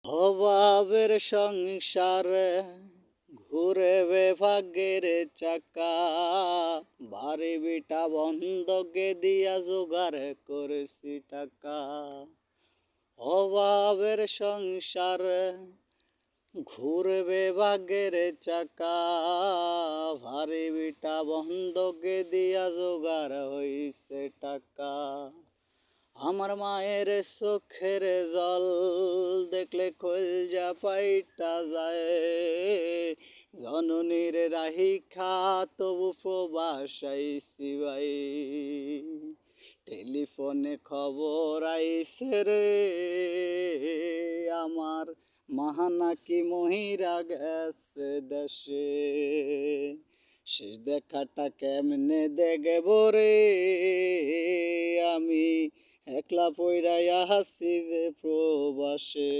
অভাবের সংসারে ঘুরে ভাগ্যের চাকা, বাড়ি বিটা বন্ধকে দিয়া জোগাড় করেছি টাকা। অভাবের সংসারে ঘুরবে ভাগ্যের চাকা, ভারী বিটা বন্ধকে দিয়া জোগাড় হইছে টাকা। আমার মায়ের চোখের জল দেখলে কলজা ফাইটা যায়, জননীর রাহিখা তবু প্রবাস আইছি ভাই। টেলিফোনে খবর আইছে রে আমার মা নাকি মহিরা গেছে দেশে, শেষ দেখাটা কেমনে দেখব রে আমি, একলা পইড়া আছি যে প্রবাসে।